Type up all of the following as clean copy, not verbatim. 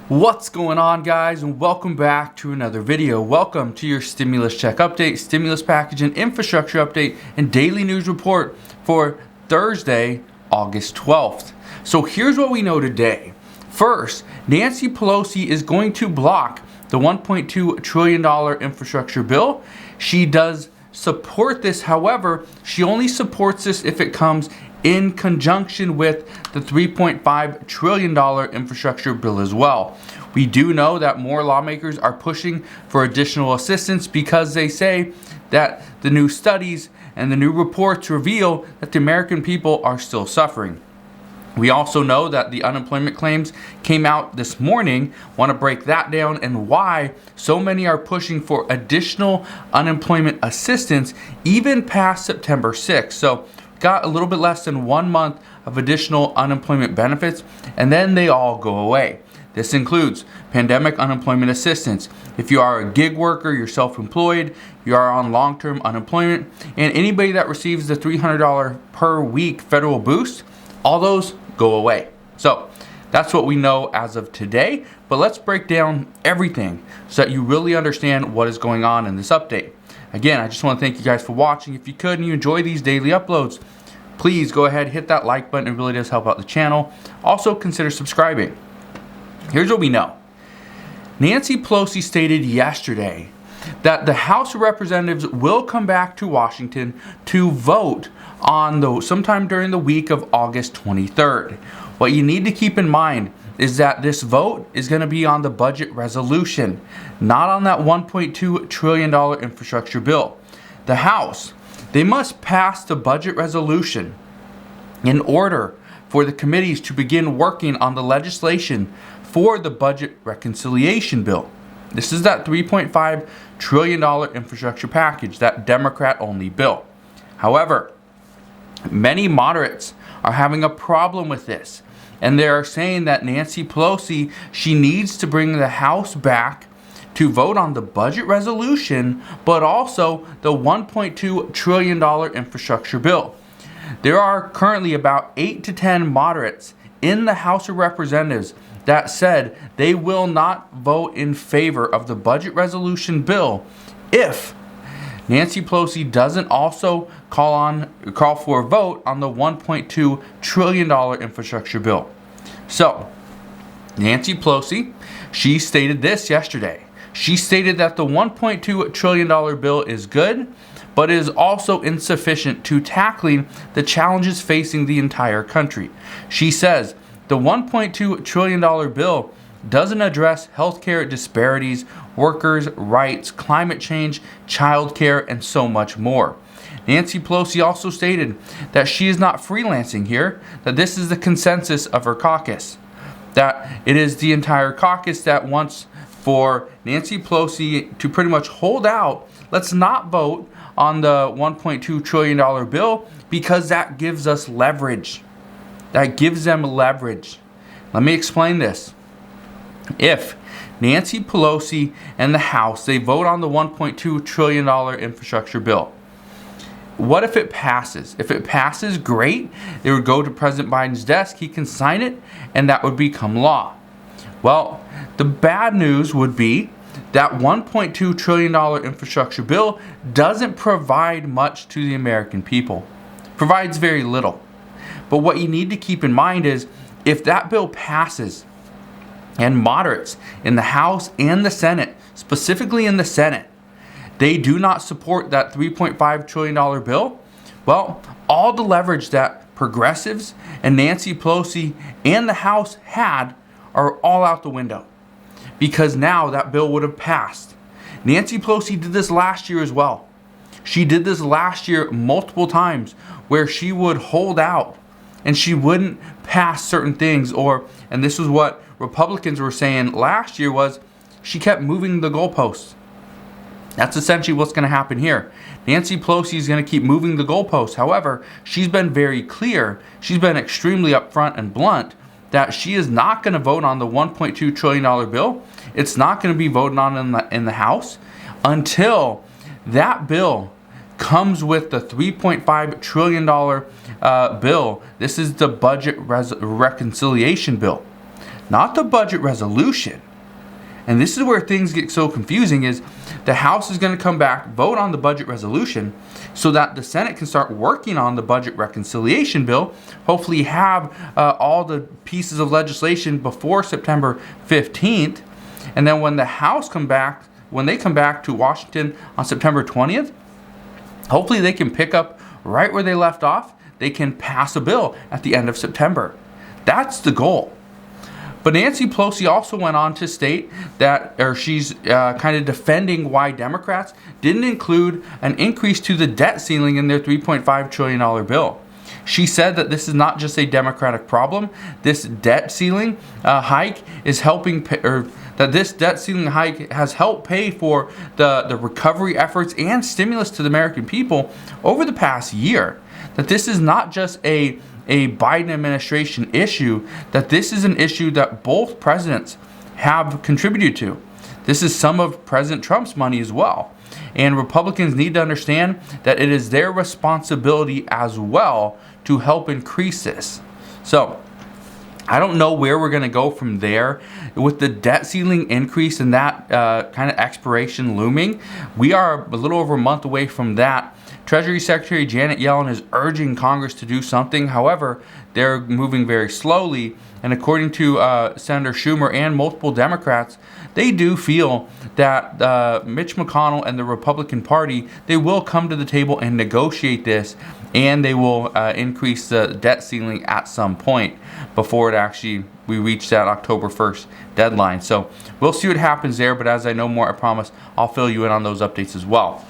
What's going on, guys, and welcome back to another video. Welcome to your stimulus check update, stimulus package and infrastructure update, and daily news report for Thursday, August 12th. So here's what we know today. First, Nancy Pelosi is going to block the $1.2 trillion infrastructure bill. She does support this. However, she only supports this if it comes in conjunction with the $3.5 trillion infrastructure bill as well. We do know that more lawmakers are pushing for additional assistance because they say that the new studies and the new reports reveal that the American people are still suffering. We also know that the unemployment claims came out this morning. Want to break that down and why so many are pushing for additional unemployment assistance even past September 6th. So got a little bit less than 1 month of additional unemployment benefits, and then they all go away. This includes pandemic unemployment assistance. If you are a gig worker, you're self-employed, you are on long-term unemployment, and anybody that receives the $300 per week federal boost, all those go away. So that's what we know as of today, but let's break down everything so that you really understand what is going on in this update. Again, I just want to thank you guys for watching. If you could and you enjoy these daily uploads, please go ahead, hit that like button. It really does help out the channel. Also, consider subscribing. Here's what we know. Nancy Pelosi stated yesterday that the House of Representatives will come back to Washington to vote on sometime during the week of August 23rd. What you need to keep in mind is that this vote is going to be on the budget resolution, not on that $1.2 trillion infrastructure bill. The House, they must pass the budget resolution in order for the committees to begin working on the legislation for the budget reconciliation bill. This is that $3.5 trillion infrastructure package, that Democrat-only bill. However, many moderates are having a problem with this, and they are saying that Nancy Pelosi, she needs to bring the House back to vote on the budget resolution, but also the $1.2 trillion infrastructure bill. There are currently about 8 to 10 moderates in the House of Representatives that said they will not vote in favor of the budget resolution bill if Nancy Pelosi doesn't also call for a vote on the $1.2 trillion infrastructure bill. So, Nancy Pelosi, she stated this yesterday. She stated that the $1.2 trillion bill is good, but is also insufficient to tackling the challenges facing the entire country. She says the $1.2 trillion bill doesn't address healthcare disparities, workers' rights, climate change, childcare, and so much more. Nancy Pelosi also stated that she is not freelancing here, that this is the consensus of her caucus, that it is the entire caucus that wants for Nancy Pelosi to pretty much hold out. Let's not vote on the $1.2 trillion bill because that gives us leverage. That gives them leverage. Let me explain this. If Nancy Pelosi and the House, they vote on the $1.2 trillion infrastructure bill, what if it passes? If it passes, great. It would go to President Biden's desk. He can sign it, and that would become law. Well, the bad news would be that $1.2 trillion infrastructure bill doesn't provide much to the American people. Provides very little. But what you need to keep in mind is if that bill passes and moderates in the House and the Senate, specifically in the Senate, they do not support that $3.5 trillion bill, well, all the leverage that progressives and Nancy Pelosi and the House had are all out the window because now that bill would have passed. Nancy Pelosi did this last year as well. She did this last year multiple times where she would hold out and she wouldn't pass certain things, and this was what Republicans were saying last year, was she kept moving the goalposts. That's essentially what's going to happen here. Nancy Pelosi is going to keep moving the goalposts. However, she's been very clear. She's been extremely upfront and blunt that she is not going to vote on the $1.2 trillion bill. It's not going to be voted on in the House until that bill comes with the $3.5 trillion bill. This is the budget reconciliation bill. not the budget resolution. And this is where things get so confusing, is the House is going to come back, vote on the budget resolution so that the Senate can start working on the budget reconciliation bill, hopefully have all the pieces of legislation before September 15th. And then when the House come back to Washington on September 20th, hopefully they can pick up right where they left off. They can pass a bill at the end of September. That's the goal. But Nancy Pelosi also went on to state that, she's kind of defending why Democrats didn't include an increase to the debt ceiling in their $3.5 trillion bill. She said that this is not just a Democratic problem. This debt ceiling hike is helping, that this debt ceiling hike has helped pay for the recovery efforts and stimulus to the American people over the past year. That this is not just a Biden administration issue, that this is an issue that both presidents have contributed to. This is some of President Trump's money as well. And Republicans need to understand that it is their responsibility as well to help increase this. So, I don't know where we're going to go from there. With the debt ceiling increase and that kind of expiration looming, we are a little over a month away from that. Treasury Secretary Janet Yellen is urging Congress to do something. However, they're moving very slowly. And according to Senator Schumer and multiple Democrats, they do feel that Mitch McConnell and the Republican Party, they will come to the table and negotiate this, and they will increase the debt ceiling at some point before we reach that October 1st deadline. So we'll see what happens there, but as I know more, I promise I'll fill you in on those updates as well.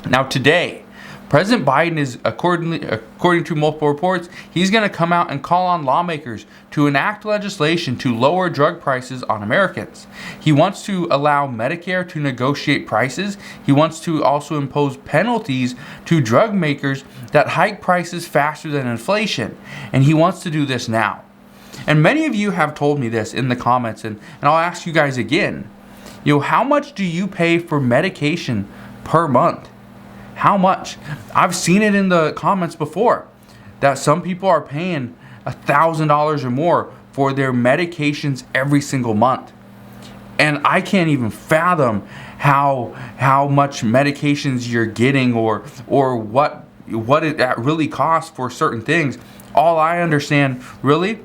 Now today, President Biden is, according to multiple reports, he's going to come out and call on lawmakers to enact legislation to lower drug prices on Americans. He wants to allow Medicare to negotiate prices. He wants to also impose penalties to drug makers that hike prices faster than inflation. And he wants to do this now. And many of you have told me this in the comments, and I'll ask you guys again. How much do you pay for medication per month? How much? I've seen it in the comments before that some people are paying $1,000 or more for their medications every single month. And I can't even fathom how much medications you're getting or what it really costs for certain things. All I understand, really,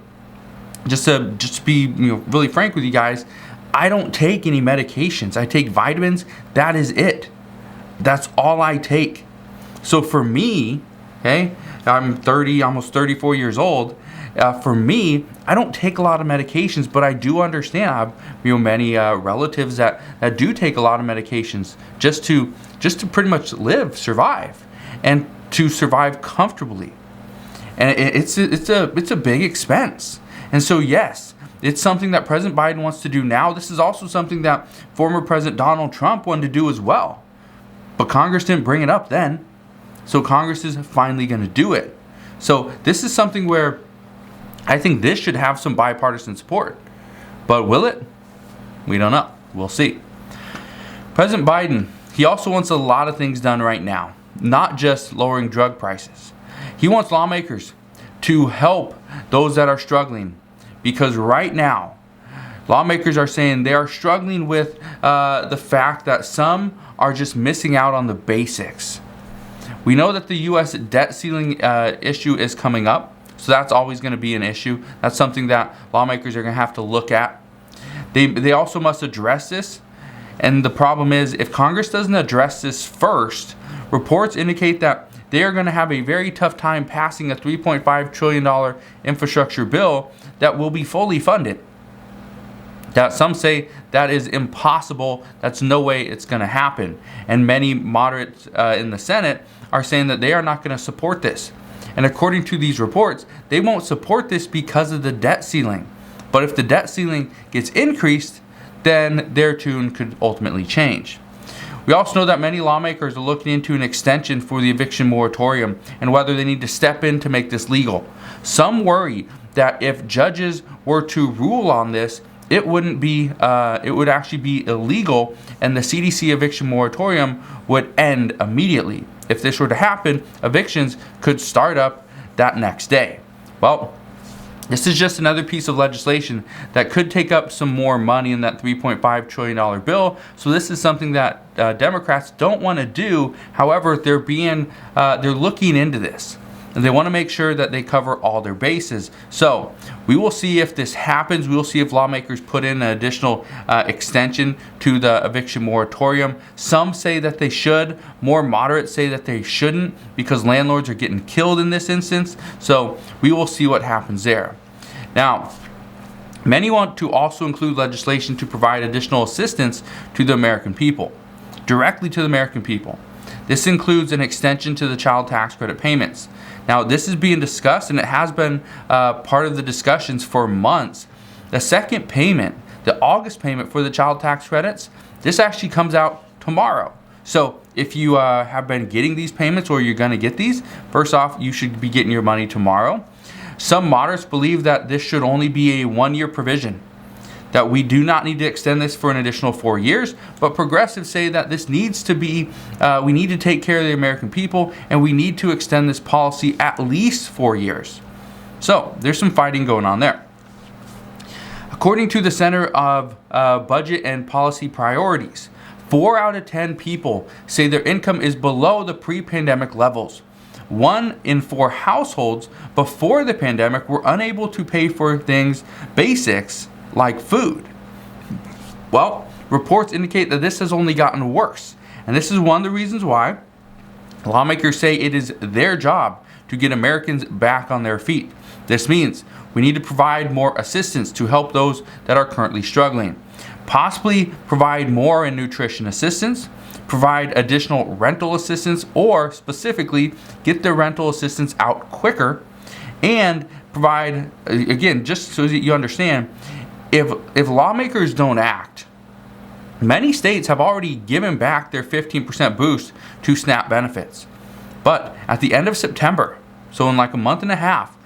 just to be really frank with you guys, I don't take any medications. I take vitamins. That is it. That's all I take. So for me, okay, I'm 30, almost 34 years old. For me, I don't take a lot of medications, but I do understand. I have many relatives that do take a lot of medications just to pretty much survive, and to survive comfortably. And it's a big expense. And so yes, it's something that President Biden wants to do now. This is also something that former President Donald Trump wanted to do as well. But Congress didn't bring it up then. So Congress is finally going to do it. So this is something where I think this should have some bipartisan support. But will it? We don't know. We'll see. President Biden, he also wants a lot of things done right now, not just lowering drug prices. He wants lawmakers to help those that are struggling, because right now, lawmakers are saying they are struggling with the fact that some are just missing out on the basics. We know that the U.S. debt ceiling issue is coming up, so that's always going to be an issue. That's something that lawmakers are going to have to look at. They also must address this, and the problem is, if Congress doesn't address this first, reports indicate that they are going to have a very tough time passing a $3.5 trillion infrastructure bill that will be fully funded. That some say that is impossible. That's no way it's going to happen. And many moderates in the Senate are saying that they are not going to support this. And according to these reports, they won't support this because of the debt ceiling. But if the debt ceiling gets increased, then their tune could ultimately change. We also know that many lawmakers are looking into an extension for the eviction moratorium and whether they need to step in to make this legal. Some worry that if judges were to rule on this, it would actually be illegal, and the CDC eviction moratorium would end immediately. If this were to happen, evictions could start up that next day. Well, This is just another piece of legislation that could take up some more money in that $3.5 trillion bill. So this is something that Democrats don't want to do. However, they're looking into this, and they want to make sure that they cover all their bases. So we will see if this happens. We will see if lawmakers put in an additional extension to the eviction moratorium. Some say that they should. More moderates say that they shouldn't, because landlords are getting killed in this instance. So we will see what happens there. Now, many want to also include legislation to provide additional assistance to the American people, directly to the American people. This includes an extension to the child tax credit payments. Now, this is being discussed, and it has been part of the discussions for months. The second payment, the August payment for the child tax credits, this actually comes out tomorrow. So if you have been getting these payments, or you're going to get these, first off, you should be getting your money tomorrow. Some moderates believe that this should only be a one-year provision, that we do not need to extend this for an additional 4 years, but progressives say that this needs to be, we need to take care of the American people, and we need to extend this policy at least 4 years. So there's some fighting going on there. According to the Center of Budget and Policy Priorities, 4 out of 10 people say their income is below the pre-pandemic levels. 1 in 4 households before the pandemic were unable to pay for things, basics like food. Well, reports indicate that this has only gotten worse. And this is one of the reasons why lawmakers say it is their job to get Americans back on their feet. This means we need to provide more assistance to help those that are currently struggling. Possibly provide more in nutrition assistance, provide additional rental assistance, or specifically get the rental assistance out quicker, and provide, again, just so that you understand, if lawmakers don't act, many states have already given back their 15% boost to SNAP benefits. But at the end of September, so in like a month and a half,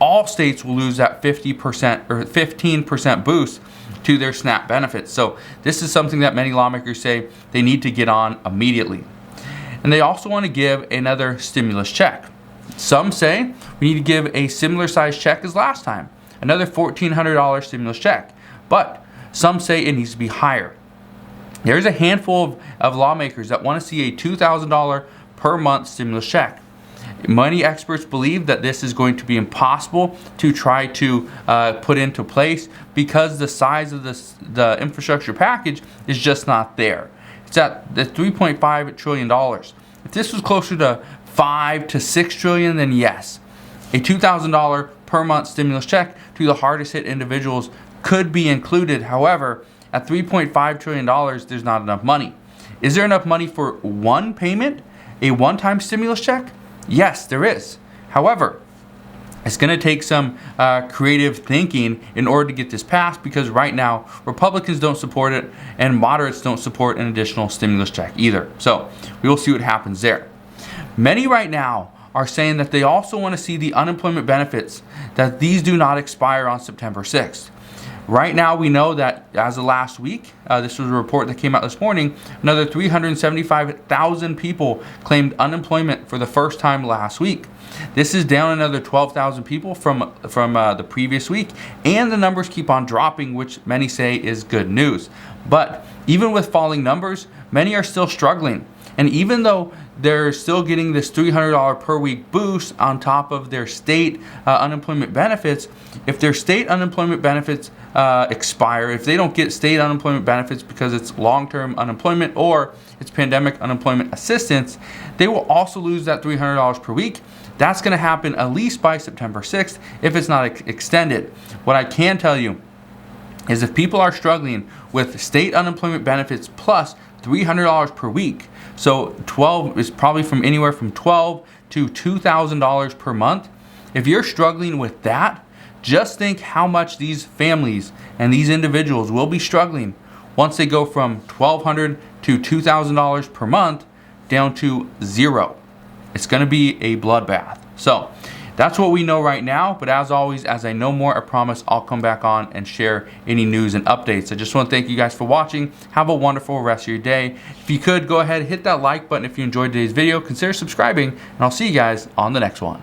all states will lose that 50% or 15% boost to their SNAP benefits. So this is something that many lawmakers say they need to get on immediately. And they also want to give another stimulus check. Some say we need to give a similar size check as last time, another $1,400 stimulus check. But some say it needs to be higher. There's a handful of lawmakers that want to see a $2,000 per month stimulus check. Many experts believe that this is going to be impossible to try to put into place, because the size of the infrastructure package is just not there. It's at the $3.5 trillion. If this was closer to $5 to $6 trillion, then yes, a $2,000 per month stimulus check to the hardest hit individuals could be included. However, at $3.5 trillion, there's not enough money. Is there enough money for one payment, a one-time stimulus check? Yes, there is. However, it's going to take some creative thinking in order to get this passed, because right now Republicans don't support it and moderates don't support an additional stimulus check either. So we will see what happens there. Many right now are saying that they also want to see the unemployment benefits, that these do not expire on September 6th. Right now, we know that as of last week, this was a report that came out this morning, another 375,000 people claimed unemployment for the first time last week. This is down another 12,000 people from the previous week, and the numbers keep on dropping, which many say is good news. But even with falling numbers, many are still struggling. And even though they're still getting this $300 per week boost on top of their state unemployment benefits, if their state unemployment benefits expire, if they don't get state unemployment benefits because it's long-term unemployment or it's pandemic unemployment assistance, they will also lose that $300 per week. That's going to happen at least by September 6th if it's not extended. What I can tell you is if people are struggling with state unemployment benefits plus $300 per week, so 12 is probably from anywhere from $12 to $2,000 per month. If you're struggling with that, just think how much these families and these individuals will be struggling once they go from $1,200 to $2,000 per month down to zero. It's going to be a bloodbath. So that's what we know right now, but as always, as I know more, I promise I'll come back on and share any news and updates. I just want to thank you guys for watching. Have a wonderful rest of your day. If you could, go ahead, hit that like button if you enjoyed today's video. Consider subscribing, and I'll see you guys on the next one.